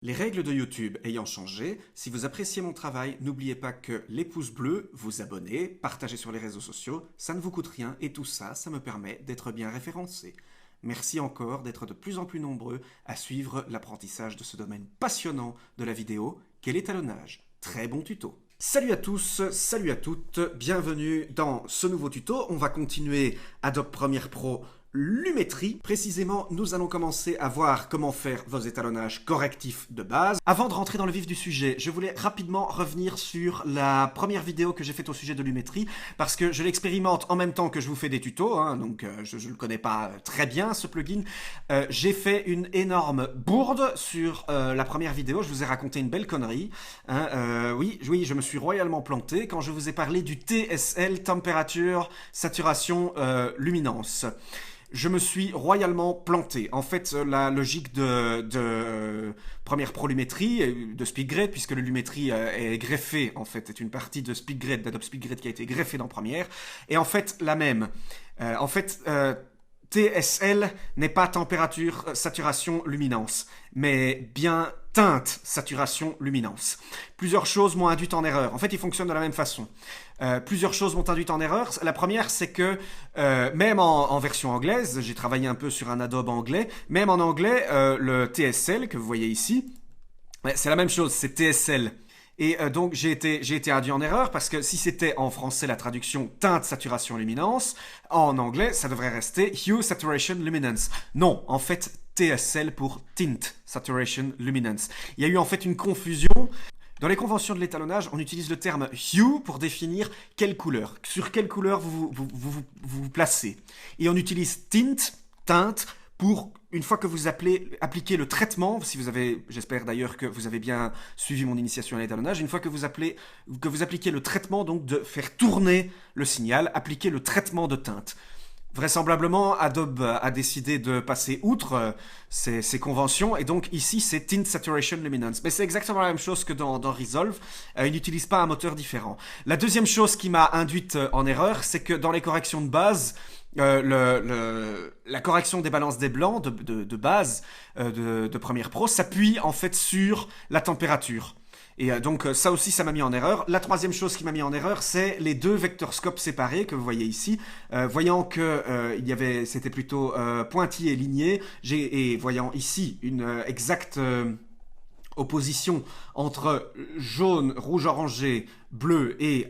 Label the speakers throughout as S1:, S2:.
S1: Les règles de YouTube ayant changé, si vous appréciez mon travail, n'oubliez pas que les pouces bleus, vous abonner, partager sur les réseaux sociaux, ça ne vous coûte rien et tout ça, ça me permet d'être bien référencé. Merci encore d'être de plus en plus nombreux à suivre l'apprentissage de ce domaine passionnant de la vidéo qu'est l'étalonnage. Très bon tuto. Salut à tous, salut à toutes, bienvenue dans ce nouveau tuto. On va continuer Adobe Premiere Pro Lumetri. Précisément, nous allons commencer à voir comment faire vos étalonnages correctifs de base. Avant de rentrer dans le vif du sujet, je voulais rapidement revenir sur la première vidéo que j'ai faite au sujet de Lumetri, parce que je l'expérimente en même temps que je vous fais des tutos, donc je ne le connais pas très bien ce plugin. J'ai fait une énorme bourde sur la première vidéo, je vous ai raconté une belle connerie. Oui, je me suis royalement planté quand je vous ai parlé du TSL, température, saturation, luminance. Je me suis royalement planté. En fait, la logique de Premiere Pro Lumetri, de SpeedGrade, puisque le Lumetri est greffé, en fait, est une partie de SpeedGrade, d'Adobe SpeedGrade qui a été greffée dans Premiere, est en fait la même. TSL n'est pas température, saturation, luminance, mais bien teinte, saturation, luminance. Plusieurs choses m'ont induit en erreur. En fait, ils fonctionnent de la même façon. Plusieurs choses m'ont induit en erreur. La première, c'est que même en version anglaise, j'ai travaillé un peu sur un Adobe anglais, même en anglais, le TSL que vous voyez ici, c'est la même chose, c'est TSL. Et donc j'ai été induit en erreur parce que si c'était en français la traduction teinte, saturation, luminance, en anglais ça devrait rester hue, saturation, luminance. Non, en fait TSL pour tint, saturation, luminance. Il y a eu en fait une confusion. Dans les conventions de l'étalonnage, on utilise le terme hue pour définir quelle couleur, sur quelle couleur vous placez. Et on utilise tint, teinte, pour, une fois que vous appliquez le traitement, si vous avez, j'espère d'ailleurs que vous avez bien suivi mon initiation à l'étalonnage, une fois que vous appliquez le traitement, donc de faire tourner le signal, appliquer le traitement de teinte. Vraisemblablement, Adobe a décidé de passer outre ces conventions, et donc ici c'est Tint Saturation Luminance. Mais c'est exactement la même chose que dans Resolve, ils n'utilisent pas un moteur différent. La deuxième chose qui m'a induite en erreur, c'est que dans les corrections de base, la correction des balances des blancs de base de Premiere Pro s'appuie en fait sur la température. Et donc ça aussi, ça m'a mis en erreur. La troisième chose qui m'a mis en erreur, c'est les deux vectorscopes séparés que vous voyez ici. Voyant que c'était plutôt pointillé et ligné, et voyant ici une exacte opposition entre jaune, rouge orangé, bleu et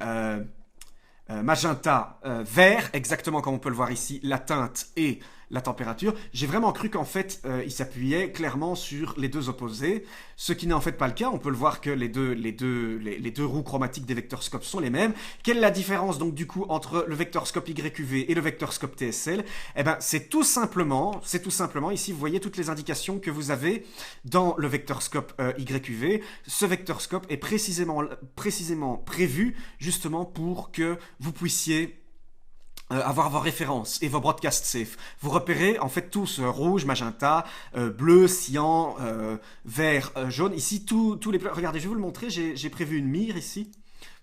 S1: magenta, vert, exactement comme on peut le voir ici, la teinte et la température. J'ai vraiment cru qu'en fait, il s'appuyait clairement sur les deux opposés, ce qui n'est en fait pas le cas. On peut le voir que les deux roues chromatiques des vectorscopes sont les mêmes. Quelle est la différence donc du coup entre le vectorscope YQV et le vectorscope TSL? Eh ben, c'est tout simplement, ici vous voyez toutes les indications que vous avez dans le vectorscope YQV. Ce vectorscope est précisément prévu justement pour que vous puissiez avoir vos références et vos broadcast safe. Vous repérez en fait tous rouge, magenta, bleu, cyan, vert, jaune. Ici, tous les... Regardez, je vais vous le montrer. J'ai prévu une mire ici.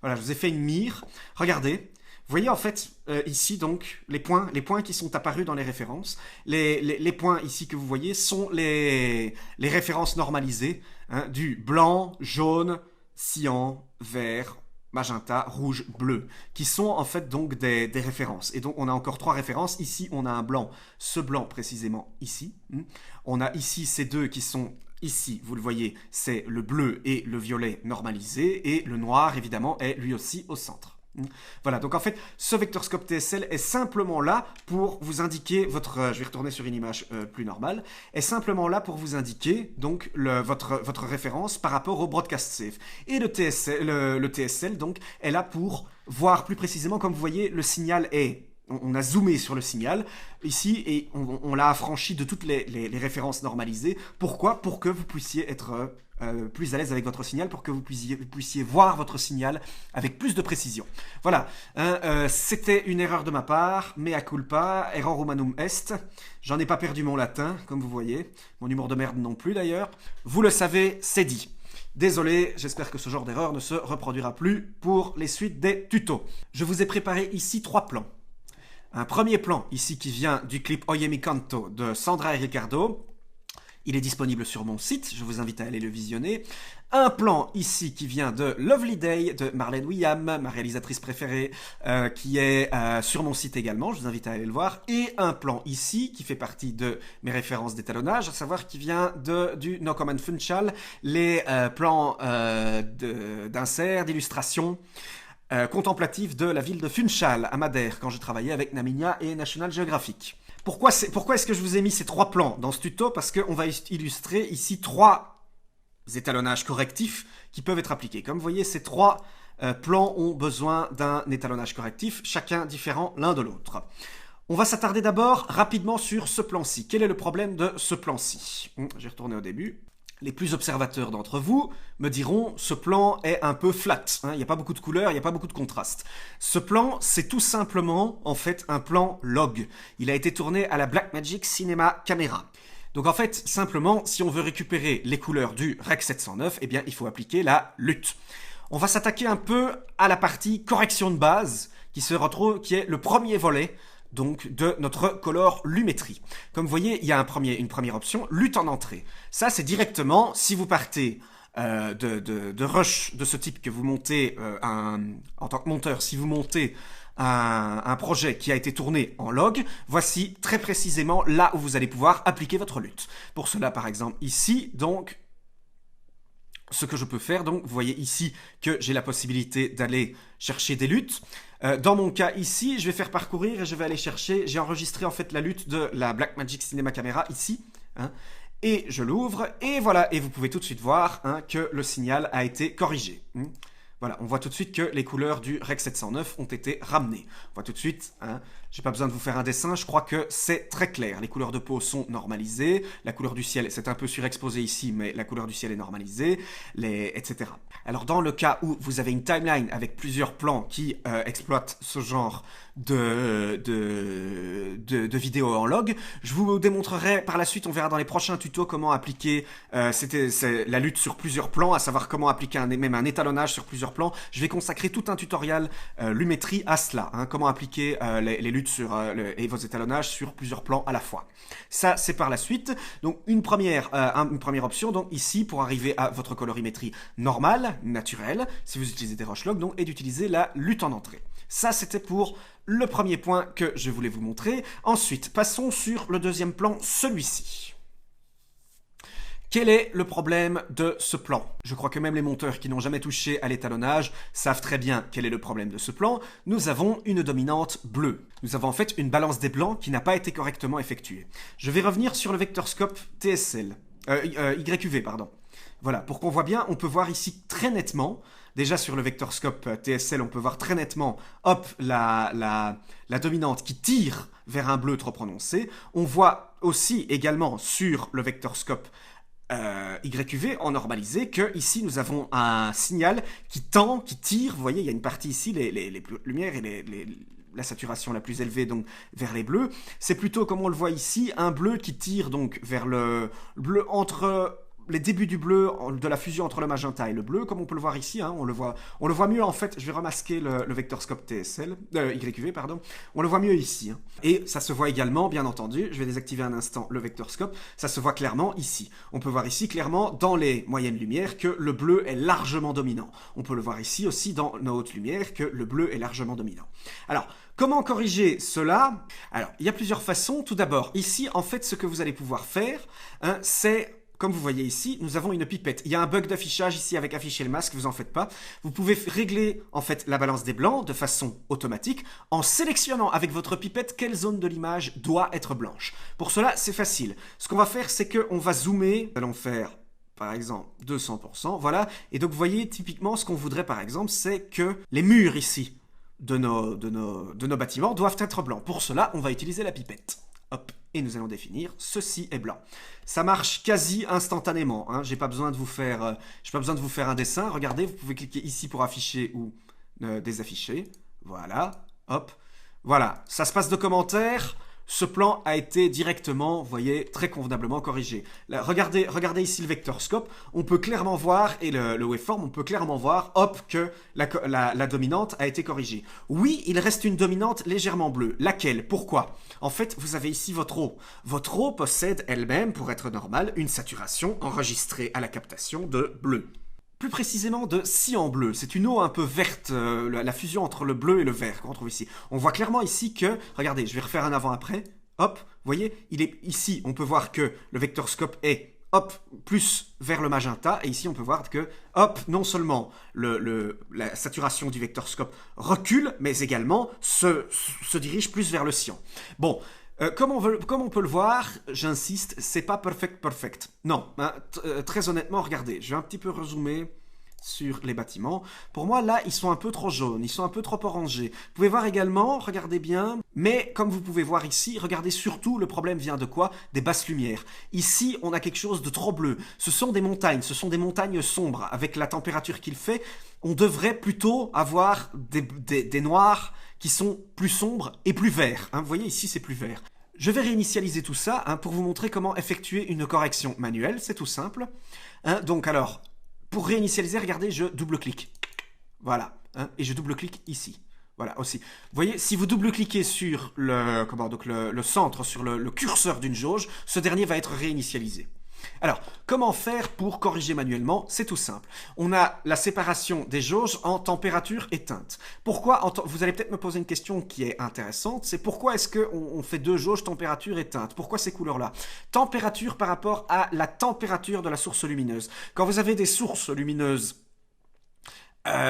S1: Voilà, je vous ai fait une mire. Regardez. Vous voyez en fait ici donc les points qui sont apparus dans les références. Les points ici que vous voyez sont les références normalisées du blanc, jaune, cyan, vert, magenta, rouge, bleu, qui sont en fait donc des références. Et donc on a encore trois références. Ici on a un blanc, ce blanc précisément ici. On a ici ces deux qui sont ici, vous le voyez, c'est le bleu et le violet normalisé, et le noir évidemment est lui aussi au centre. Voilà, donc en fait, ce vectorscope TSL est simplement là pour vous indiquer votre... je vais retourner sur une image plus normale. Est simplement là pour vous indiquer donc votre référence par rapport au broadcast safe. Et le TSL donc est là pour voir plus précisément, comme vous voyez, le signal est... On a zoomé sur le signal ici et on l'a affranchi de toutes les références normalisées. Pourquoi? Pour que vous puissiez être plus à l'aise avec votre signal, pour que vous puissiez voir votre signal avec plus de précision. Voilà, c'était une erreur de ma part, mea culpa, error humanum est. J'en ai pas perdu mon latin, comme vous voyez. Mon humour de merde non plus d'ailleurs. Vous le savez, c'est dit. Désolé, j'espère que ce genre d'erreur ne se reproduira plus pour les suites des tutos. Je vous ai préparé ici 3 plans. Un premier plan ici qui vient du clip Oye mi canto de Sandra et Ricardo. Il est disponible sur mon site, je vous invite à aller le visionner. Un plan ici qui vient de Lovely Day de Marlène William, ma réalisatrice préférée, qui est sur mon site également, je vous invite à aller le voir. Et un plan ici qui fait partie de mes références d'étalonnage, à savoir qui vient du No Command Funchal, les plans d'insert, d'illustration contemplative de la ville de Funchal à Madère, quand je travaillais avec Naminia et National Geographic. Pourquoi est-ce que je vous ai mis ces 3 plans dans ce tuto? Parce qu'on va illustrer ici 3 étalonnages correctifs qui peuvent être appliqués. Comme vous voyez, ces 3 plans ont besoin d'un étalonnage correctif, chacun différent l'un de l'autre. On va s'attarder d'abord rapidement sur ce plan-ci. Quel est le problème de ce plan-ci? Je vais retourner au début. Les plus observateurs d'entre vous me diront ce plan est un peu flat, il n'y a pas beaucoup de couleurs, il n'y a pas beaucoup de contraste. Ce plan, c'est tout simplement en fait un plan log. Il a été tourné à la Blackmagic Cinema Camera. Donc en fait, simplement, si on veut récupérer les couleurs du Rec 709, eh bien il faut appliquer la LUT. On va s'attaquer un peu à la partie correction de base qui est le premier volet donc de notre colorimétrie. Comme vous voyez, il y a une première option, LUT en entrée. Ça, c'est directement, si vous partez de rush de ce type que vous montez en tant que monteur, si vous montez un projet qui a été tourné en log, voici très précisément là où vous allez pouvoir appliquer votre LUT. Pour cela, par exemple, ici, donc, ce que je peux faire, donc, vous voyez ici que j'ai la possibilité d'aller chercher des LUT. Dans mon cas ici, je vais faire parcourir et je vais aller chercher, j'ai enregistré en fait la LUT de la Blackmagic Cinema Camera ici, et je l'ouvre, et voilà, et vous pouvez tout de suite voir que le signal a été corrigé. Voilà, on voit tout de suite que les couleurs du Rec 709 ont été ramenées. On voit tout de suite, j'ai pas besoin de vous faire un dessin, je crois que c'est très clair. Les couleurs de peau sont normalisées, la couleur du ciel, c'est un peu surexposé ici, mais la couleur du ciel est normalisée, etc. Alors dans le cas où vous avez une timeline avec plusieurs plans qui exploitent ce genre de vidéos en log, je vous démontrerai par la suite, on verra dans les prochains tutos comment appliquer la lutte sur plusieurs plans, à savoir comment appliquer même un étalonnage sur plusieurs plans. Je vais consacrer tout un tutoriel lumétrie à cela, comment appliquer les luttes et vos étalonnages sur plusieurs plans à la fois. Ça, c'est par la suite. Donc une première option, donc ici, pour arriver à votre colorimétrie normale, naturelle, si vous utilisez des rush log, donc, et d'utiliser la lutte en entrée. Ça, c'était pour le premier point que je voulais vous montrer. Ensuite, passons sur le deuxième plan, celui-ci. Quel est le problème de ce plan? Je crois que même les monteurs qui n'ont jamais touché à l'étalonnage savent très bien quel est le problème de ce plan. Nous avons une dominante bleue. Nous avons en fait une balance des blancs qui n'a pas été correctement effectuée. Je vais revenir sur le vectorscope YQV, pardon. Voilà, pour qu'on voit bien, on peut voir ici très nettement, déjà sur le vectorscope TSL, on peut voir très nettement, hop, la dominante qui tire vers un bleu trop prononcé. On voit aussi également sur le vectorscope YQV en normalisé que ici nous avons un signal qui tend, qui tire, vous voyez il y a une partie ici, les lumières et la saturation la plus élevée donc vers les bleus, c'est plutôt comme on le voit ici, un bleu qui tire donc vers le bleu entre les débuts du bleu, de la fusion entre le magenta et le bleu, comme on peut le voir ici, on le voit mieux en fait, je vais remasquer le vectorscope YQV, pardon, on le voit mieux ici. Et ça se voit également, bien entendu, je vais désactiver un instant le vectorscope, ça se voit clairement ici. On peut voir ici clairement dans les moyennes lumières que le bleu est largement dominant. On peut le voir ici aussi dans nos hautes lumières que le bleu est largement dominant. Alors, comment corriger cela? Alors, il y a plusieurs façons. Tout d'abord, ici, en fait, ce que vous allez pouvoir faire, c'est... Comme vous voyez ici, nous avons une pipette. Il y a un bug d'affichage ici avec afficher le masque, vous en faites pas. Vous pouvez régler en fait la balance des blancs de façon automatique en sélectionnant avec votre pipette quelle zone de l'image doit être blanche. Pour cela, c'est facile. Ce qu'on va faire, c'est qu'on va zoomer. Nous allons faire par exemple 200%, voilà. Et donc vous voyez typiquement ce qu'on voudrait par exemple, c'est que les murs ici de nos bâtiments doivent être blancs. Pour cela, on va utiliser la pipette. Hop, et nous allons définir ceci est blanc. Ça marche quasi instantanément. J'ai pas besoin de vous faire un dessin. Regardez, vous pouvez cliquer ici pour afficher ou désafficher. Voilà, hop, voilà. Ça se passe de commentaires. ce plan a été directement, vous voyez, très convenablement corrigé. Là, regardez ici le vectorscope, on peut clairement voir, et le waveform, on peut clairement voir, hop, que la dominante a été corrigée. Oui, il reste une dominante légèrement bleue. Laquelle? Pourquoi? En fait, vous avez ici votre eau. Votre eau possède elle-même, pour être normale, une saturation enregistrée à la captation de bleu. Plus précisément de cyan bleu. C'est une eau un peu verte, la fusion entre le bleu et le vert qu'on retrouve ici. On voit clairement ici que, regardez, je vais refaire un avant-après. Hop, vous voyez, il est ici, on peut voir que le vectorscope est, hop, plus vers le magenta. Et ici, on peut voir que, hop, non seulement la saturation du vectorscope recule, mais également se dirige plus vers le cyan. Bon. Comme on peut le voir, j'insiste, c'est pas perfect. Non, hein, très honnêtement, regardez, je vais un petit peu rezoomer sur les bâtiments. Pour moi, là, ils sont un peu trop jaunes, ils sont un peu trop orangés. Vous pouvez voir également, regardez bien, mais comme vous pouvez voir ici, regardez surtout, le problème vient de quoi? Des basses lumières. Ici, on a quelque chose de trop bleu. Ce sont des montagnes sombres. Avec la température qu'il fait, on devrait plutôt avoir des noirs qui sont plus sombres et plus verts. Hein, vous voyez, ici, c'est plus vert. Je vais réinitialiser tout ça pour vous montrer comment effectuer une correction manuelle. C'est tout simple. Hein, donc, alors, pour réinitialiser, regardez, je double-clique. Voilà. Hein, et je double-clique ici. Voilà, aussi. Vous voyez, si vous double-cliquez sur le centre, sur le curseur d'une jauge, ce dernier va être réinitialisé. Alors, comment faire pour corriger manuellement? C'est tout simple. On a la séparation des jauges en température et teinte. Pourquoi vous allez peut-être me poser une question qui est intéressante, c'est pourquoi est-ce qu'on fait deux jauges température et teinte? Pourquoi ces couleurs-là? Température par rapport à la température de la source lumineuse. Quand vous avez des sources lumineuses,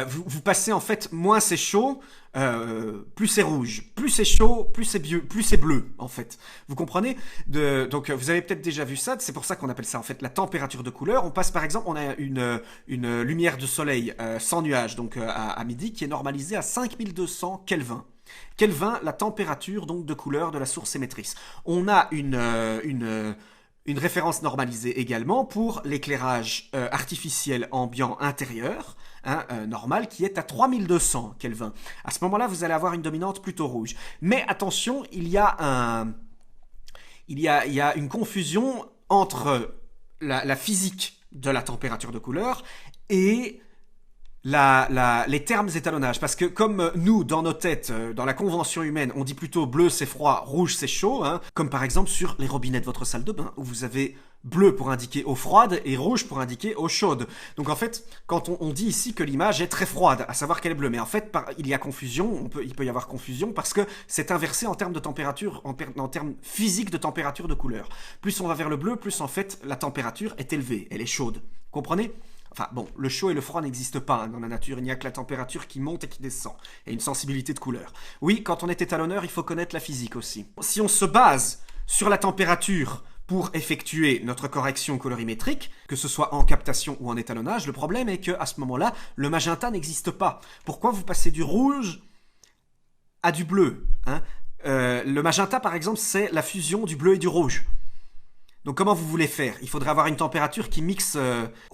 S1: vous passez en fait, moins c'est chaud, plus c'est rouge. Plus c'est chaud, plus c'est bleu, en fait. Vous comprenez? Donc, vous avez peut-être déjà vu ça, c'est pour ça qu'on appelle ça en fait la température de couleur. On passe par exemple, on a une lumière de soleil sans nuage, donc à midi, qui est normalisée à 5200 Kelvin. Kelvin, la température donc de couleur de la source émettrice. On a une référence normalisée également pour l'éclairage artificiel ambiant intérieur, normal, qui est à 3200 Kelvin. À ce moment-là, vous allez avoir une dominante plutôt rouge. Mais attention, il y a une confusion entre la physique de la température de couleur et les termes étalonnage, parce que comme nous, dans nos têtes, dans la convention humaine, on dit plutôt bleu c'est froid, rouge c'est chaud, hein, comme par exemple sur les robinets de votre salle de bain, où vous avez bleu pour indiquer eau froide et rouge pour indiquer eau chaude. Donc en fait, quand on dit ici que l'image est très froide, à savoir qu'elle est bleue, mais en fait, il y a confusion, il peut y avoir confusion, parce que c'est inversé en termes de température, en termes physiques de température de couleur. Plus on va vers le bleu, plus en fait la température est élevée, elle est chaude. Comprenez? Enfin bon, le chaud et le froid n'existent pas dans la nature, il n'y a que la température qui monte et qui descend, et une sensibilité de couleur. Oui, quand on est étalonneur, il faut connaître la physique aussi. Si on se base sur la température pour effectuer notre correction colorimétrique, que ce soit en captation ou en étalonnage, le problème est qu'à ce moment-là, le magenta n'existe pas. Pourquoi vous passez du rouge à du bleu, hein? Le magenta, par exemple, c'est la fusion du bleu et du rouge. Donc comment vous voulez faire? Il faudrait avoir une température qui mixe...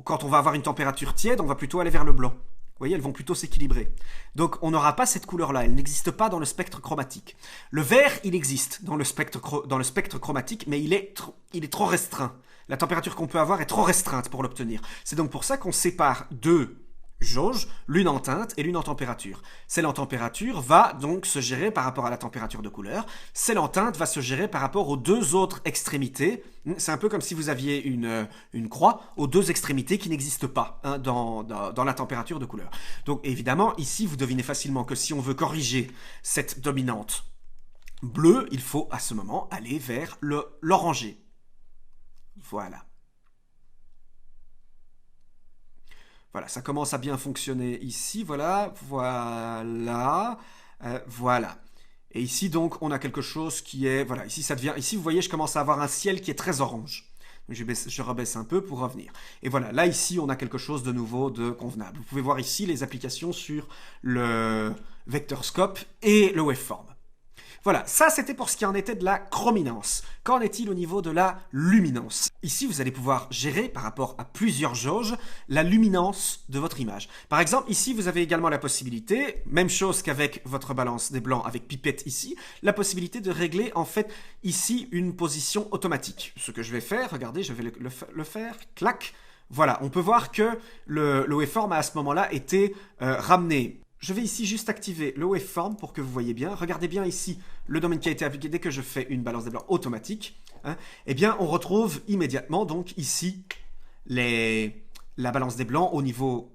S1: quand on va avoir une température tiède, on va plutôt aller vers le blanc. Vous voyez, elles vont plutôt s'équilibrer. Donc on n'aura pas cette couleur-là, elle n'existe pas dans le spectre chromatique. Le vert, il existe dans le spectre chromatique, mais il est trop restreint. La température qu'on peut avoir est trop restreinte pour l'obtenir. C'est donc pour ça qu'on sépare deux jauge, l'une en teinte et l'une en température. Celle en température va donc se gérer par rapport à la température de couleur. Celle en teinte va se gérer par rapport aux deux autres extrémités. C'est un peu comme si vous aviez une croix aux deux extrémités qui n'existent pas, hein, dans la température de couleur. Donc évidemment, ici, vous devinez facilement que si on veut corriger cette dominante bleue, il faut à ce moment aller vers l'orangé. Voilà. Voilà, ça commence à bien fonctionner ici, voilà. Voilà. Et ici, donc, on a quelque chose qui est... Voilà, ici, ça devient... Ici, vous voyez, je commence à avoir un ciel qui est très orange. Je rebaisse un peu pour revenir. Et voilà, là, ici, on a quelque chose de nouveau, de convenable. Vous pouvez voir ici les applications sur le vectorscope et le waveform. Voilà, ça c'était pour ce qui en était de la chrominance. Qu'en est-il au niveau de la luminance? Ici, vous allez pouvoir gérer, par rapport à plusieurs jauges, la luminance de votre image. Par exemple, ici, vous avez également la possibilité, même chose qu'avec votre balance des blancs avec pipette ici, la possibilité de régler, en fait, ici, une position automatique. Ce que je vais faire, regardez, je vais le faire, clac. Voilà, on peut voir que le waveform a à ce moment-là été ramené. Je vais ici juste activer le waveform pour que vous voyez bien. Regardez bien ici le domaine qui a été appliqué dès que je fais une balance des blancs automatique. Hein, eh bien, on retrouve immédiatement donc ici la balance des blancs au niveau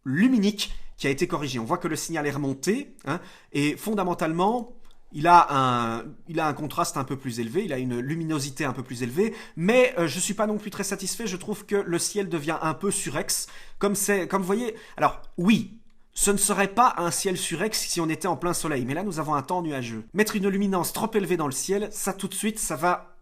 S1: luminique qui a été corrigée. On voit que le signal est remonté hein, et fondamentalement, il a un contraste un peu plus élevé, il a une luminosité un peu plus élevée, mais je ne suis pas non plus très satisfait. Je trouve que le ciel devient un peu surex. Comme vous voyez, alors oui, ce ne serait pas un ciel surex si on était en plein soleil, mais là nous avons un temps nuageux. Mettre une luminance trop élevée dans le ciel, ça tout de suite, ça va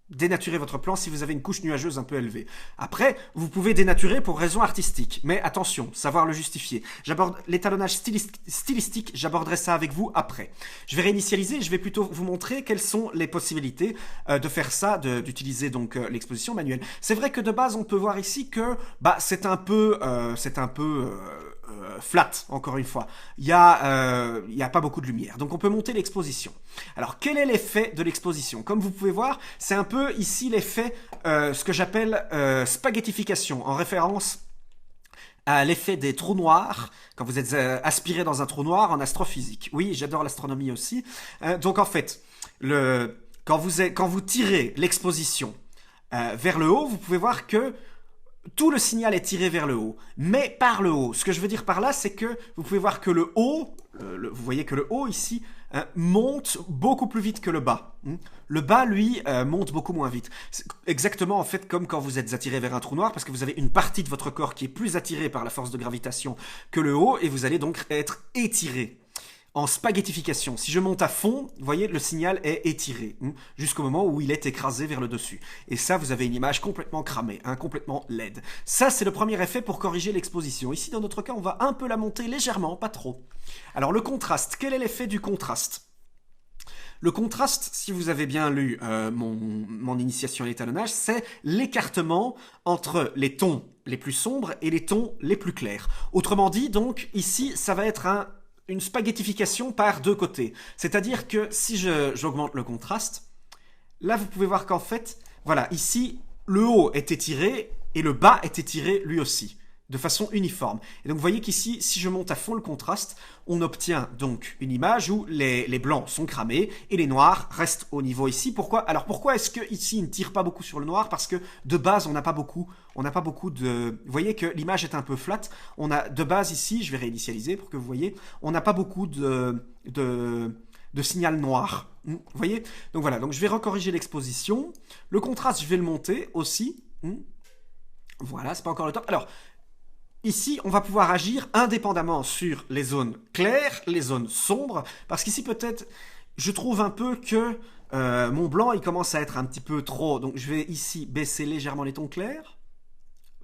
S1: dénaturer votre plan si vous avez une couche nuageuse un peu élevée. Après, vous pouvez dénaturer pour raison artistique, mais attention, savoir le justifier. J'aborde l'étalonnage stylistique, j'aborderai ça avec vous après. Je vais réinitialiser, je vais plutôt vous montrer quelles sont les possibilités de faire ça, d'utiliser donc l'exposition manuelle. C'est vrai que de base, on peut voir ici que c'est un peu flat, encore une fois. Il y a pas beaucoup de lumière. Donc on peut monter l'exposition. Alors quel est l'effet de l'exposition? Comme vous pouvez voir, c'est un peu ici l'effet, ce que j'appelle spaghettification, en référence à l'effet des trous noirs, quand vous êtes aspiré dans un trou noir en astrophysique. Oui, j'adore l'astronomie aussi. Donc en fait, quand vous tirez l'exposition vers le haut, vous pouvez voir que tout le signal est tiré vers le haut, mais par le haut. Ce que je veux dire par là, c'est que vous pouvez voir que le haut, vous voyez que le haut ici, monte beaucoup plus vite que le bas. Le bas, lui, monte beaucoup moins vite. C'est exactement, en fait, comme quand vous êtes attiré vers un trou noir, parce que vous avez une partie de votre corps qui est plus attirée par la force de gravitation que le haut, et vous allez donc être étiré. En spaghettification, si je monte à fond, vous voyez, le signal est étiré jusqu'au moment où il est écrasé vers le dessus. Et ça, vous avez une image complètement cramée, complètement laide. Ça, c'est le premier effet pour corriger l'exposition. Ici, dans notre cas, on va un peu la monter légèrement, pas trop. Alors, le contraste, quel est l'effet du contraste? Le contraste, si vous avez bien lu mon initiation à l'étalonnage, c'est l'écartement entre les tons les plus sombres et les tons les plus clairs. Autrement dit, donc, ici, ça va être une spaghettification par deux côtés. C'est-à-dire que si j'augmente le contraste, là vous pouvez voir qu'en fait, voilà, ici, le haut est étiré et le bas est étiré lui aussi, de façon uniforme. Et donc vous voyez qu'ici, si je monte à fond le contraste, on obtient donc une image où les blancs sont cramés et les noirs restent au niveau ici. Pourquoi? Alors pourquoi est-ce que ici il ne tire pas beaucoup sur le noir? Parce que de base on n'a pas beaucoup de... Vous voyez que l'image est un peu flat. On a de base ici, je vais réinitialiser pour que vous voyez, on n'a pas beaucoup de signal noir. Vous voyez? Donc voilà, donc je vais recorriger l'exposition. Le contraste, je vais le monter aussi. Voilà, c'est pas encore le top. Alors, ici, on va pouvoir agir indépendamment sur les zones claires, les zones sombres, parce qu'ici, peut-être, je trouve un peu que mon blanc, il commence à être un petit peu trop... Donc, je vais ici baisser légèrement les tons clairs.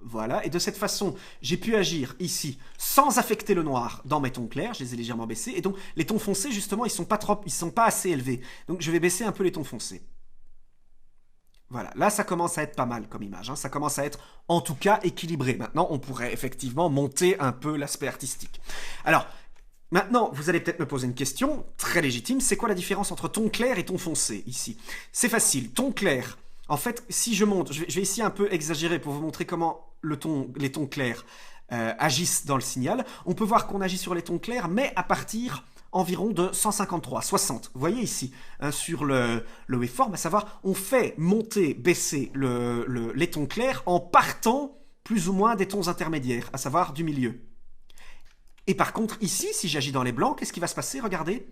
S1: Voilà, et de cette façon, j'ai pu agir ici sans affecter le noir dans mes tons clairs, je les ai légèrement baissés, et donc les tons foncés, justement, ils sont pas assez élevés. Donc, je vais baisser un peu les tons foncés. Voilà, là ça commence à être pas mal comme image, ça commence à être en tout cas équilibré. Maintenant, on pourrait effectivement monter un peu l'aspect artistique. Alors, maintenant, vous allez peut-être me poser une question très légitime, c'est quoi la différence entre ton clair et ton foncé ici? C'est facile, ton clair, en fait, si je monte, je vais ici un peu exagérer pour vous montrer comment les tons clairs agissent dans le signal. On peut voir qu'on agit sur les tons clairs, mais à partir environ de 153, 60. Vous voyez ici, sur le waveform, à savoir, on fait monter, baisser les tons clairs en partant plus ou moins des tons intermédiaires, à savoir du milieu. Et par contre, ici, si j'agis dans les blancs, qu'est-ce qui va se passer? Regardez.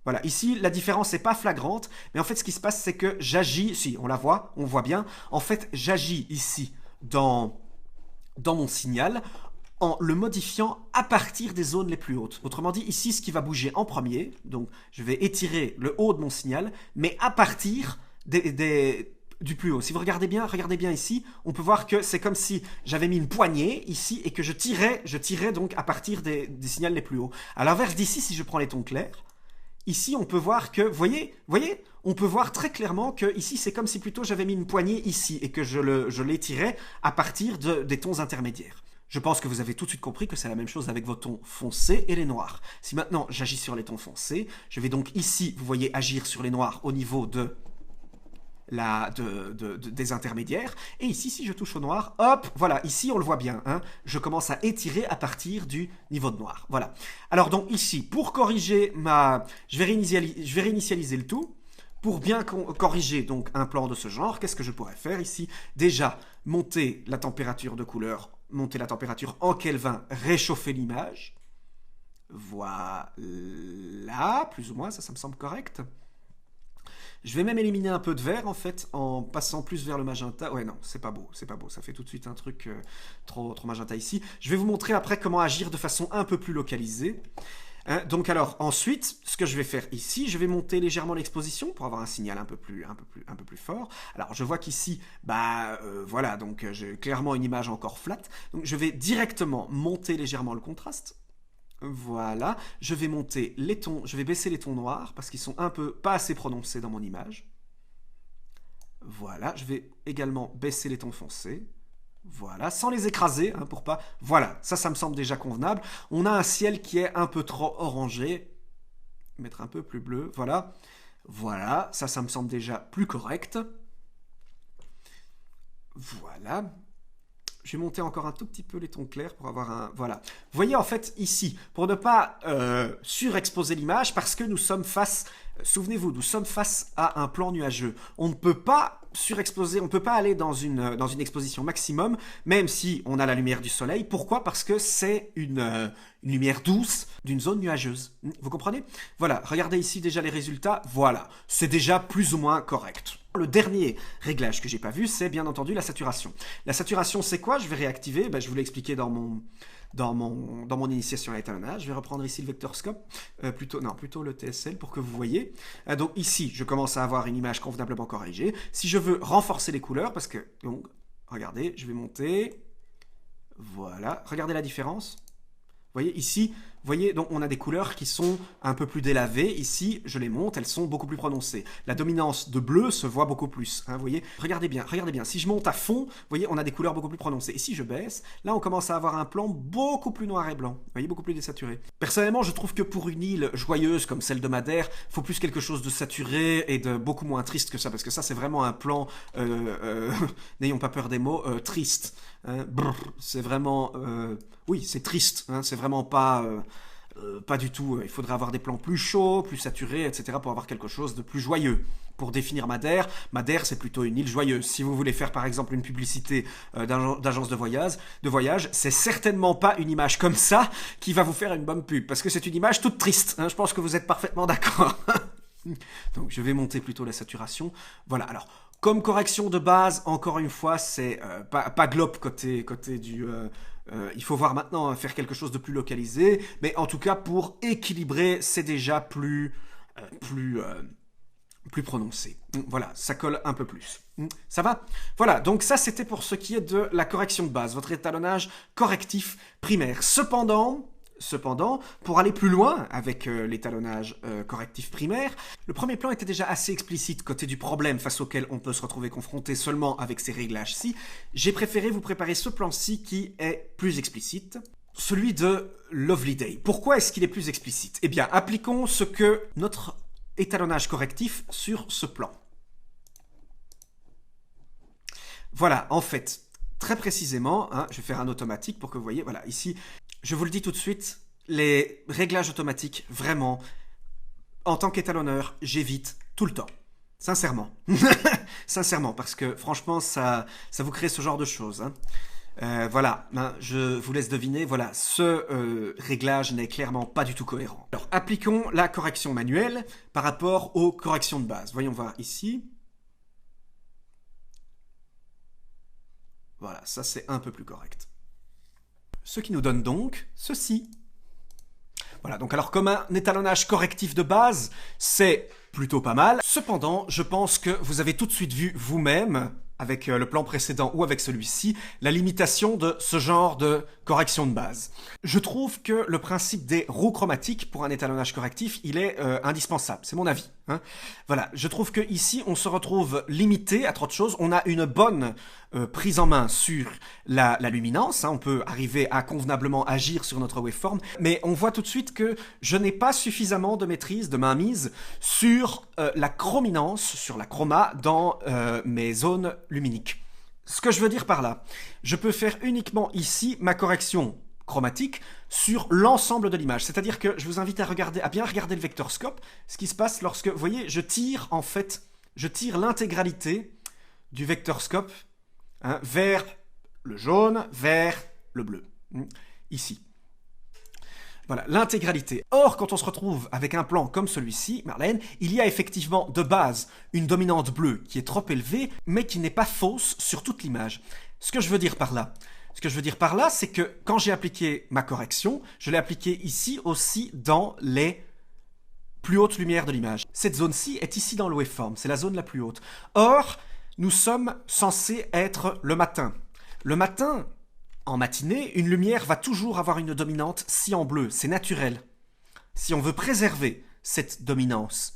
S1: Voilà, ici, la différence n'est pas flagrante, mais en fait, ce qui se passe, c'est que j'agis, si, on la voit, on voit bien, en fait, j'agis ici dans mon signal en le modifiant à partir des zones les plus hautes. Autrement dit, ici, ce qui va bouger en premier, donc je vais étirer le haut de mon signal, mais à partir du plus haut. Si vous regardez bien ici, on peut voir que c'est comme si j'avais mis une poignée ici et que je tirais donc à partir des signaux les plus hauts. À l'inverse d'ici, si je prends les tons clairs, ici, on peut voir que, voyez, on peut voir très clairement que ici, c'est comme si plutôt j'avais mis une poignée ici et que je l'étirais à partir des tons intermédiaires. Je pense que vous avez tout de suite compris que c'est la même chose avec vos tons foncés et les noirs. Si maintenant j'agis sur les tons foncés, je vais donc ici, vous voyez, agir sur les noirs au niveau des intermédiaires. Et ici, si je touche au noir, hop, voilà, ici on le voit bien, hein, je commence à étirer à partir du niveau de noir. Voilà. Alors donc ici, pour corriger je vais réinitialiser le tout. Pour bien corriger donc un plan de ce genre, qu'est-ce que je pourrais faire ici? Déjà, monter la température de couleur, monter la température en Kelvin, réchauffer l'image. Voilà, plus ou moins, ça me semble correct. Je vais même éliminer un peu de vert en fait en passant plus vers le magenta. Ouais non, c'est pas beau, ça fait tout de suite un truc trop magenta ici. Je vais vous montrer après comment agir de façon un peu plus localisée. Donc alors ensuite, ce que je vais faire ici, je vais monter légèrement l'exposition pour avoir un signal un peu plus fort. Alors je vois qu'ici, voilà, donc j'ai clairement une image encore flat. Donc je vais directement monter légèrement le contraste. Voilà, je vais monter les tons, je vais baisser les tons noirs parce qu'ils sont pas assez prononcés dans mon image. Voilà, je vais également baisser les tons foncés. Voilà, sans les écraser, hein, pour pas... Voilà, ça me semble déjà convenable. On a un ciel qui est un peu trop orangé. Mettre un peu plus bleu, voilà. Voilà, ça me semble déjà plus correct. Voilà. Je vais monter encore un tout petit peu les tons clairs pour avoir un... Voilà. Vous voyez, en fait, ici, pour ne pas surexposer l'image, parce que nous sommes face... Souvenez-vous, nous sommes face à un plan nuageux. On ne peut pas surexposer, on ne peut pas aller dans une exposition maximum, même si on a la lumière du soleil. Pourquoi? Parce que c'est une lumière douce d'une zone nuageuse. Vous comprenez? Voilà, regardez ici déjà les résultats. Voilà, c'est déjà plus ou moins correct. Le dernier réglage que j'ai pas vu, c'est bien entendu la saturation. La saturation, c'est quoi? Je vais réactiver, je vous l'ai expliqué dans mon initiation à l'étalonnage. Je vais reprendre ici le vectorscope, plutôt le TSL pour que vous voyez. Donc ici, je commence à avoir une image convenablement corrigée. Si je veux renforcer les couleurs, parce que, donc, regardez, je vais monter. Voilà, regardez la différence. Vous voyez, ici, vous voyez, donc on a des couleurs qui sont un peu plus délavées. Ici, je les monte, elles sont beaucoup plus prononcées. La dominance de bleu se voit beaucoup plus. Hein, vous voyez, regardez bien. Si je monte à fond, vous voyez, on a des couleurs beaucoup plus prononcées. Et si je baisse, là, on commence à avoir un plan beaucoup plus noir et blanc. Vous voyez, beaucoup plus désaturé. Personnellement, je trouve que pour une île joyeuse comme celle de Madère, il faut plus quelque chose de saturé et de beaucoup moins triste que ça. Parce que ça, c'est vraiment un plan, n'ayons pas peur des mots, triste. Hein, c'est vraiment... oui, c'est triste. Hein, c'est vraiment pas... pas du tout, il faudrait avoir des plans plus chauds, plus saturés, etc. pour avoir quelque chose de plus joyeux. Pour définir Madère, c'est plutôt une île joyeuse. Si vous voulez faire par exemple une publicité d'agence de voyage, c'est certainement pas une image comme ça qui va vous faire une bonne pub, parce que c'est une image toute triste, hein, je pense que vous êtes parfaitement d'accord. Donc je vais monter plutôt la saturation. Voilà, alors, comme correction de base, encore une fois, c'est pas globe côté du... il faut voir maintenant faire quelque chose de plus localisé, mais en tout cas pour équilibrer, c'est déjà plus prononcé. Voilà, ça colle un peu plus. Ça va? Voilà, donc ça c'était pour ce qui est de la correction de base, votre étalonnage correctif primaire. Cependant, pour aller plus loin avec l'étalonnage correctif primaire, le premier plan était déjà assez explicite côté du problème face auquel on peut se retrouver confronté seulement avec ces réglages-ci. J'ai préféré vous préparer ce plan-ci qui est plus explicite, celui de Lovely Day. Pourquoi est-ce qu'il est plus explicite? Eh bien, appliquons ce que notre étalonnage correctif sur ce plan. Voilà, en fait, très précisément, hein, je vais faire un automatique pour que vous voyez, voilà, ici... Je vous le dis tout de suite, les réglages automatiques, vraiment, en tant qu'étalonneur, j'évite tout le temps. Sincèrement. Sincèrement, parce que franchement, ça vous crée ce genre de choses. Hein. Voilà, hein, je vous laisse deviner, voilà, ce réglage n'est clairement pas du tout cohérent. Alors, appliquons la correction manuelle par rapport aux corrections de base. Voyons voir ici. Voilà, ça c'est un peu plus correct. Ce qui nous donne donc ceci. Voilà, donc alors comme un étalonnage correctif de base, c'est plutôt pas mal. Cependant, je pense que vous avez tout de suite vu vous-même, avec le plan précédent ou avec celui-ci, la limitation de ce genre de correction de base. Je trouve que le principe des roues chromatiques pour un étalonnage correctif, il est indispensable, c'est mon avis. Hein. Voilà, je trouve que ici on se retrouve limité à trop de choses. On a une bonne prise en main sur la luminance, hein. On peut arriver à convenablement agir sur notre waveform, mais on voit tout de suite que je n'ai pas suffisamment de maîtrise, de mainmise sur la chrominance, sur la chroma dans mes zones luminiques. Ce que je veux dire par là, je peux faire uniquement ici ma correction chromatique sur l'ensemble de l'image. C'est-à-dire que je vous invite à bien regarder le vectorscope, ce qui se passe lorsque, vous voyez, je tire l'intégralité du vectorscope hein, vers le jaune, vers le bleu. Ici. Voilà, l'intégralité. Or, quand on se retrouve avec un plan comme celui-ci, Marlène, il y a effectivement de base une dominante bleue qui est trop élevée, mais qui n'est pas fausse sur toute l'image. Ce que je veux dire par là, c'est que quand j'ai appliqué ma correction, je l'ai appliquée ici aussi dans les plus hautes lumières de l'image. Cette zone-ci est ici dans le waveform, c'est la zone la plus haute. Or, nous sommes censés être le matin. Le matin, en matinée, une lumière va toujours avoir une dominante cyan bleu, c'est naturel. Si on veut préserver cette dominante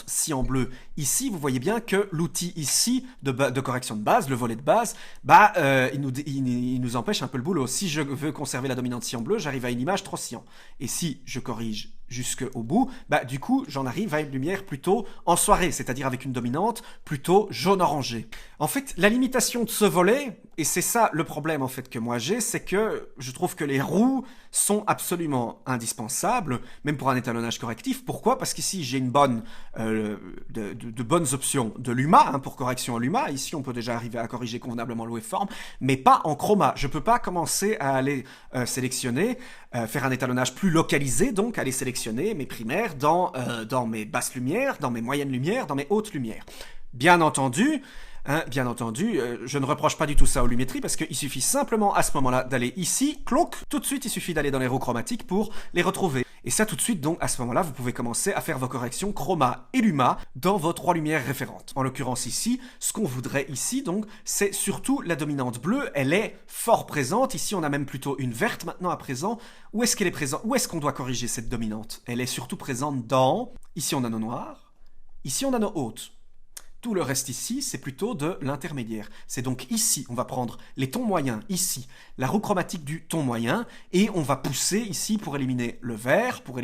S1: cyan bleu, ici, vous voyez bien que l'outil ici de correction de base, le volet de base, il nous empêche un peu le boulot. Si je veux conserver la dominante cyan bleu, j'arrive à une image trop cyan. Et si je corrige jusqu'au bout, du coup, j'en arrive à une lumière plutôt en soirée, c'est-à-dire avec une dominante plutôt jaune-orangé. En fait, la limitation de ce volet, et c'est ça le problème en fait que moi j'ai, c'est que je trouve que les roues sont absolument indispensables, même pour un étalonnage correctif. Pourquoi? Parce qu'ici, j'ai une bonne, de bonnes options de Luma, hein, pour correction en Luma. Ici, on peut déjà arriver à corriger convenablement le waveform, mais pas en chroma. Je peux pas commencer à aller sélectionner, faire un étalonnage plus localisé, donc aller sélectionner mes primaires dans mes basses lumières, dans mes moyennes lumières, dans mes hautes lumières. Bien entendu, je ne reproche pas du tout ça aux lumétries parce qu'il suffit simplement à ce moment-là d'aller ici, clonk, tout de suite il suffit d'aller dans les roues chromatiques pour les retrouver. Et ça tout de suite, donc à ce moment-là, vous pouvez commencer à faire vos corrections chroma et luma dans vos trois lumières référentes. En l'occurrence ici, ce qu'on voudrait ici, donc, c'est surtout la dominante bleue, elle est fort présente. Ici, on a même plutôt une verte maintenant à présent. Où est-ce qu'elle est présente? Où est-ce qu'on doit corriger cette dominante? Elle est surtout présente dans... Ici, on a nos noirs. Ici, on a nos hautes. Tout le reste ici, c'est plutôt de l'intermédiaire. C'est donc ici, on va prendre les tons moyens, ici, la roue chromatique du ton moyen, et on va pousser ici pour éliminer le vert, pour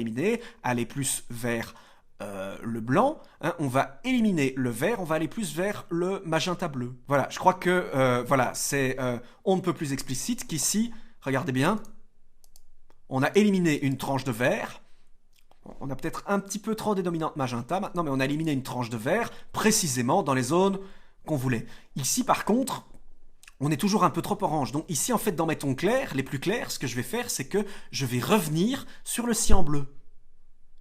S1: aller plus vers le blanc. Hein, on va éliminer le vert, on va aller plus vers le magenta bleu. Voilà, je crois que c'est on ne peut plus explicite qu'ici, regardez bien, on a éliminé une tranche de vert. On a peut-être un petit peu trop des dominantes magenta maintenant, mais on a éliminé une tranche de vert précisément dans les zones qu'on voulait. Ici, par contre, on est toujours un peu trop orange. Donc ici, en fait, dans mes tons clairs, les plus clairs, ce que je vais faire, c'est que je vais revenir sur le cyan bleu.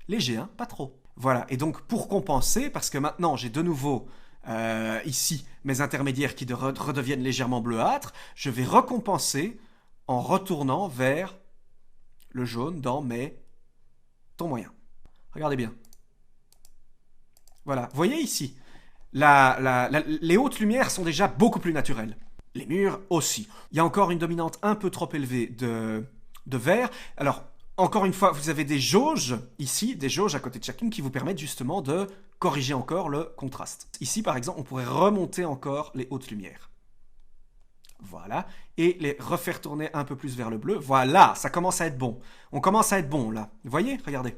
S1: Léger, hein, pas trop. Voilà, et donc pour compenser, parce que maintenant j'ai de nouveau ici mes intermédiaires qui redeviennent légèrement bleuâtres, je vais recompenser en retournant vers le jaune dans mes tons moyens. Regardez bien. Voilà, vous voyez ici, les hautes lumières sont déjà beaucoup plus naturelles. Les murs aussi. Il y a encore une dominante un peu trop élevée de vert. Alors, encore une fois, vous avez des jauges ici, des jauges à côté de chacune qui vous permettent justement de corriger encore le contraste. Ici, par exemple, on pourrait remonter encore les hautes lumières. Voilà, et les refaire tourner un peu plus vers le bleu. Voilà, ça commence à être bon. On commence à être bon, là. Vous voyez? Regardez.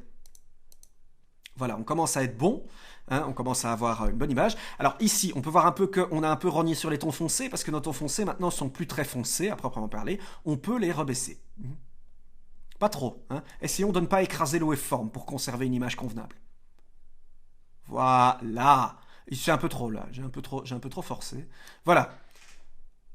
S1: Voilà, on commence à être bon. Hein, on commence à avoir une bonne image. Alors ici, on peut voir un peu qu'on a un peu rogné sur les tons foncés, parce que nos tons foncés, maintenant, sont plus très foncés, à proprement parler. On peut les rebaisser. Pas trop. Hein. Essayons de ne pas écraser le waveform pour conserver une image convenable. Voilà. C'est un peu trop, là. J'ai un peu trop forcé. Voilà.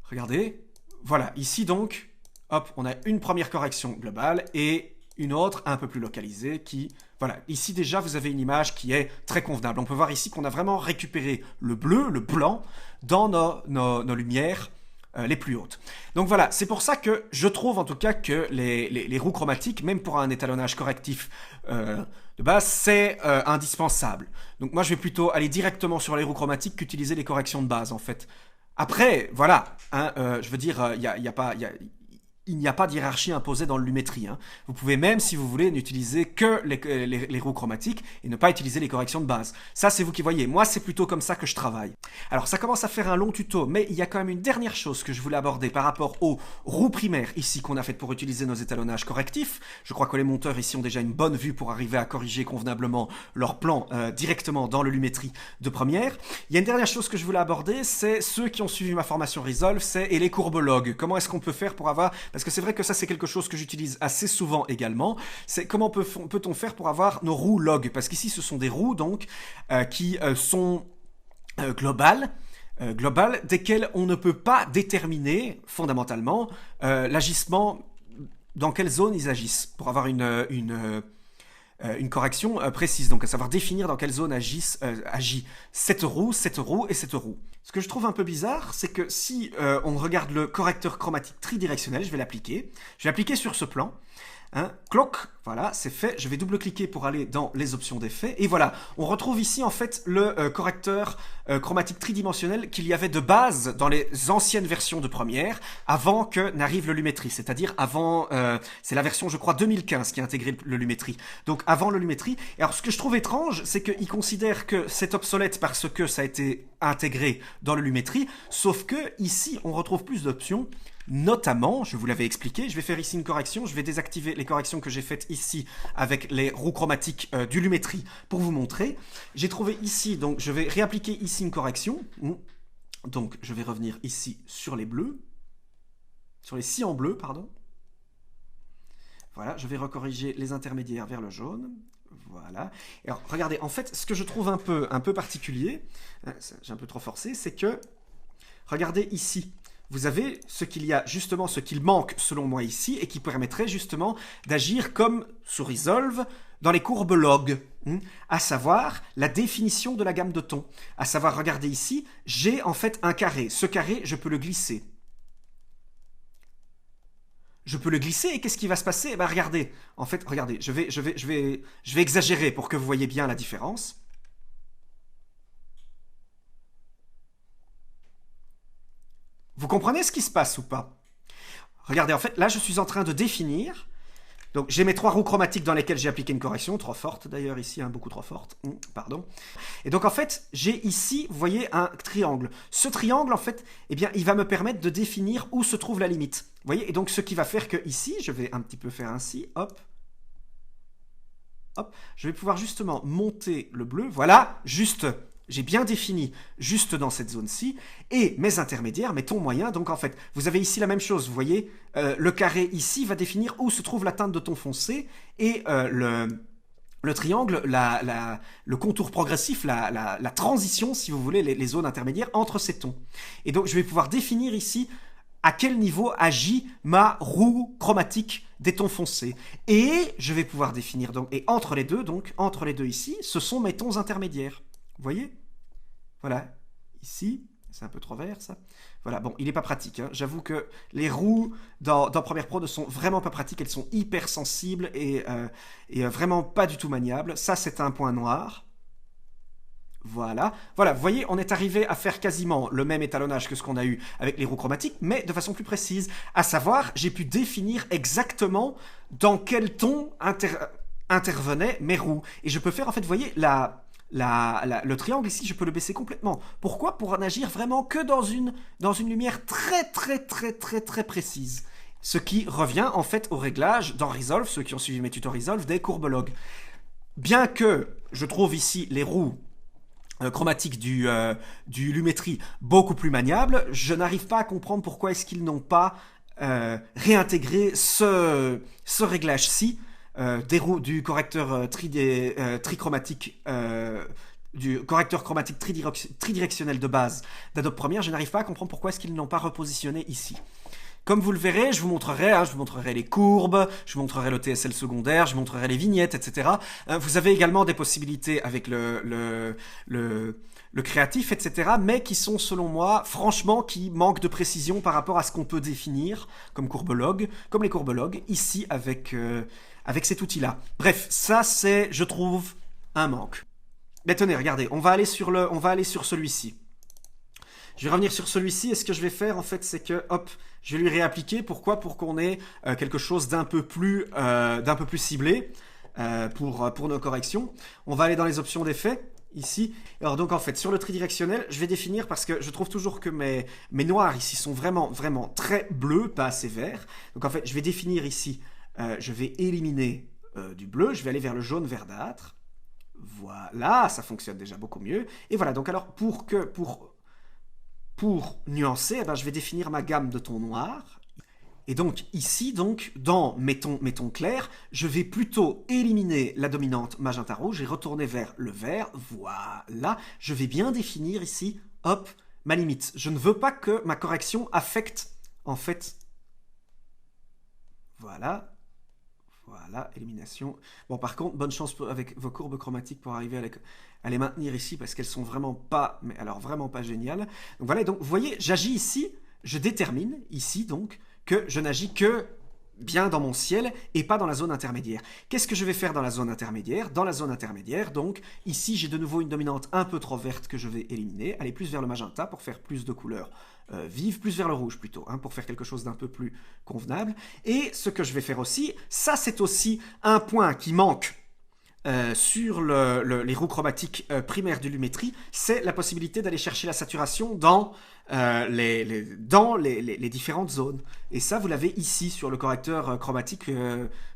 S1: Regardez, voilà, ici donc, hop, on a une première correction globale et une autre un peu plus localisée qui, voilà, ici déjà vous avez une image qui est très convenable. On peut voir ici qu'on a vraiment récupéré le bleu, le blanc dans nos lumières les plus hautes. Donc voilà, c'est pour ça que je trouve en tout cas que les roues chromatiques, même pour un étalonnage correctif de base, c'est indispensable. Donc moi je vais plutôt aller directement sur les roues chromatiques qu'utiliser les corrections de base en fait. Après, voilà, hein, je veux dire, il n'y a pas de hiérarchie imposée dans le Lumetri. Hein. Vous pouvez même, si vous voulez, n'utiliser que les roues chromatiques et ne pas utiliser les corrections de base. Ça, c'est vous qui voyez. Moi, c'est plutôt comme ça que je travaille. Alors, ça commence à faire un long tuto, mais il y a quand même une dernière chose que je voulais aborder par rapport aux roues primaires ici qu'on a faites pour utiliser nos étalonnages correctifs. Je crois que les monteurs ici ont déjà une bonne vue pour arriver à corriger convenablement leur plan directement dans le Lumetri de première. Il y a une dernière chose que je voulais aborder, c'est ceux qui ont suivi ma formation Resolve, et les courbes log. Comment est-ce qu'on peut faire pour avoir... Parce que c'est vrai que ça, c'est quelque chose que j'utilise assez souvent également. C'est comment peut-on faire pour avoir nos roues log? Parce qu'ici, ce sont des roues donc qui sont globales, desquelles on ne peut pas déterminer fondamentalement l'agissement, dans quelle zone ils agissent, pour avoir une correction précise, donc à savoir définir dans quelle zone agit cette roue et cette roue. Ce que je trouve un peu bizarre, c'est que si on regarde le correcteur chromatique tridirectionnel, je vais l'appliquer sur ce plan. Hein, cloc, voilà, c'est fait. Je vais double-cliquer pour aller dans les options d'effet. Et voilà, on retrouve ici en fait le correcteur chromatique tridimensionnel qu'il y avait de base dans les anciennes versions de première, avant que n'arrive le Lumetri. C'est-à-dire avant, c'est la version je crois 2015 qui a intégré le Lumetri. Donc avant le Lumetri. Et alors ce que je trouve étrange, c'est qu'il considère que c'est obsolète parce que ça a été intégré dans le Lumetri, sauf que ici on retrouve plus d'options. Notamment, je vous l'avais expliqué, je vais faire ici une correction, je vais désactiver les corrections que j'ai faites ici avec les roues chromatiques du Lumetri pour vous montrer. J'ai trouvé ici, donc je vais réappliquer ici une correction. Donc je vais revenir ici sur les bleus, sur les cyans bleus, pardon. Voilà, je vais recorriger les intermédiaires vers le jaune. Voilà. Alors regardez, en fait, ce que je trouve un peu particulier, j'ai un peu trop forcé, c'est que, regardez ici, vous avez ce qu'il manque selon moi ici et qui permettrait justement d'agir comme sous Resolve dans les courbes log, à savoir la définition de la gamme de tons. À savoir, regardez ici, j'ai en fait un carré. Ce carré, je peux le glisser. Je peux le glisser et qu'est-ce qui va se passer? Eh bien, regardez, en fait, regardez, je vais exagérer pour que vous voyez bien la différence. Vous comprenez ce qui se passe ou pas? Regardez, en fait, là, je suis en train de définir. Donc, j'ai mes 3 roues chromatiques dans lesquelles j'ai appliqué une correction, trop forte d'ailleurs ici, beaucoup trop forte, pardon. Et donc, en fait, j'ai ici, vous voyez, un triangle. Ce triangle, en fait, eh bien, il va me permettre de définir où se trouve la limite. Vous voyez? Et donc, ce qui va faire que ici, je vais un petit peu faire ainsi, hop, hop, je vais pouvoir justement monter le bleu, voilà, juste... J'ai bien défini juste dans cette zone-ci, et mes intermédiaires, mes tons moyens, donc en fait, vous avez ici la même chose, vous voyez, le carré ici va définir où se trouve la teinte de ton foncé, et le triangle, le contour progressif, la transition, si vous voulez, les zones intermédiaires entre ces tons. Et donc, je vais pouvoir définir ici à quel niveau agit ma roue chromatique des tons foncés. Et je vais pouvoir définir, donc, et entre les deux ici, ce sont mes tons intermédiaires. Vous voyez? Voilà, ici, c'est un peu trop vert ça. Voilà, bon, il n'est pas pratique. Hein. J'avoue que les roues dans Premiere Pro ne sont vraiment pas pratiques. Elles sont hyper sensibles et vraiment pas du tout maniables. Ça, c'est un point noir. Voilà, voilà, vous voyez, on est arrivé à faire quasiment le même étalonnage que ce qu'on a eu avec les roues chromatiques, mais de façon plus précise. À savoir, j'ai pu définir exactement dans quel ton intervenaient mes roues. Et je peux faire, en fait, vous voyez, le triangle ici, je peux le baisser complètement. Pourquoi? Pour n'agir vraiment que dans une lumière très précise. Ce qui revient en fait au réglage dans Resolve, ceux qui ont suivi mes tutos Resolve, des courbes log. Bien que je trouve ici les roues chromatiques du Lumetri beaucoup plus maniables, je n'arrive pas à comprendre pourquoi est-ce qu'ils n'ont pas réintégré ce réglage-ci du correcteur trichromatique, du correcteur chromatique tridirectionnel de base d'Adobe Premiere. Je n'arrive pas à comprendre pourquoi est-ce qu'ils ne l'ont pas repositionné ici. Comme vous le verrez, je vous montrerai les courbes, je vous montrerai le TSL secondaire, je vous montrerai les vignettes, etc. Vous avez également des possibilités avec le créatif, etc., mais qui sont, selon moi, franchement, qui manquent de précision par rapport à ce qu'on peut définir comme les courbes log, ici avec cet outil-là. Bref, ça c'est, je trouve, un manque. Mais tenez, regardez, on va aller sur celui-ci. Je vais revenir sur celui-ci et ce que je vais faire en fait c'est que hop, je vais lui réappliquer. Pourquoi? Pour qu'on ait quelque chose d'un peu plus ciblé pour nos corrections. On va aller dans les options d'effet. Ici, alors donc en fait sur le tridirectionnel je vais définir parce que je trouve toujours que mes noirs ici sont vraiment très bleus, pas assez verts. Donc en fait je vais définir ici, je vais éliminer du bleu, je vais aller vers le jaune verdâtre. Voilà, ça fonctionne déjà beaucoup mieux. Et voilà, donc alors pour nuancer, eh ben, je vais définir ma gamme de tons noirs. Et donc ici, donc, dans mes tons clairs, je vais plutôt éliminer la dominante magenta rouge et retourner vers le vert. Voilà, je vais bien définir ici, hop, ma limite. Je ne veux pas que ma correction affecte, en fait, voilà, élimination. Bon, par contre, bonne chance avec vos courbes chromatiques pour arriver à les maintenir ici parce qu'elles sont vraiment pas, mais alors vraiment pas géniales. Donc voilà, donc vous voyez, j'agis ici, je détermine ici donc que je n'agis que bien dans mon ciel et pas dans la zone intermédiaire. Qu'est-ce que je vais faire dans la zone intermédiaire? Dans la zone intermédiaire, donc, ici, j'ai de nouveau une dominante un peu trop verte que je vais éliminer, aller plus vers le magenta pour faire plus de couleurs vives, plus vers le rouge plutôt, hein, pour faire quelque chose d'un peu plus convenable. Et ce que je vais faire aussi, ça c'est aussi un point qui manque sur les roues chromatiques primaires de Lumetri, c'est la possibilité d'aller chercher la saturation dans les différentes zones. Et ça, vous l'avez ici sur le correcteur chromatique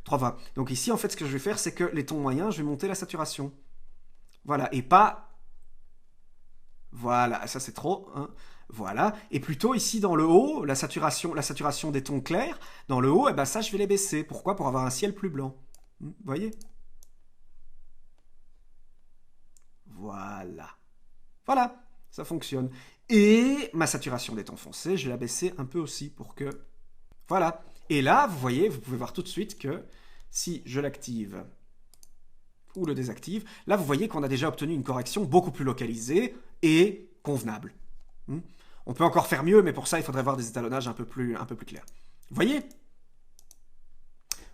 S1: 320. Donc ici, en fait, ce que je vais faire, c'est que les tons moyens, je vais monter la saturation. Voilà, et pas... Voilà, ça c'est trop, hein. Voilà, et plutôt ici dans le haut, la saturation des tons clairs, dans le haut, eh ben ça, je vais les baisser. Pourquoi? Pour avoir un ciel plus blanc. Vous voyez? Voilà. Voilà, ça fonctionne. Et ma saturation des tons foncés, je vais la baisser un peu aussi pour que... Voilà. Et là, vous voyez, vous pouvez voir tout de suite que si je l'active ou le désactive, là, vous voyez qu'on a déjà obtenu une correction beaucoup plus localisée et convenable. On peut encore faire mieux, mais pour ça, il faudrait avoir des étalonnages un peu plus clairs. Vous voyez?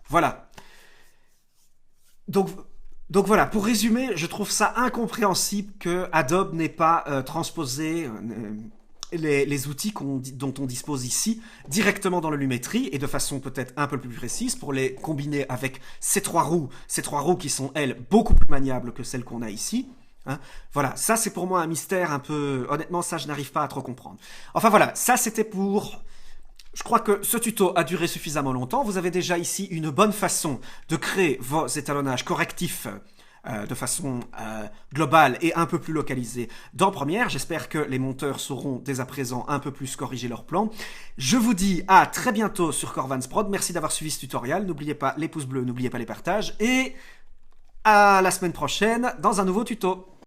S1: Voilà. Donc voilà, pour résumer, je trouve ça incompréhensible que Adobe n'ait pas transposé les outils dont on dispose ici directement dans le Lumetri et de façon peut-être un peu plus précise pour les combiner avec ces trois roues qui sont, elles, beaucoup plus maniables que celles qu'on a ici. Hein, voilà, ça c'est pour moi un mystère un peu... Honnêtement, ça je n'arrive pas à trop comprendre. Enfin voilà, ça c'était pour... Je crois que ce tuto a duré suffisamment longtemps. Vous avez déjà ici une bonne façon de créer vos étalonnages correctifs de façon globale et un peu plus localisée dans Premiere. J'espère que les monteurs sauront dès à présent un peu plus corriger leur plan. Je vous dis à très bientôt sur Corvans Prod. Merci d'avoir suivi ce tutoriel. N'oubliez pas les pouces bleus, n'oubliez pas les partages et à la semaine prochaine dans un nouveau tuto.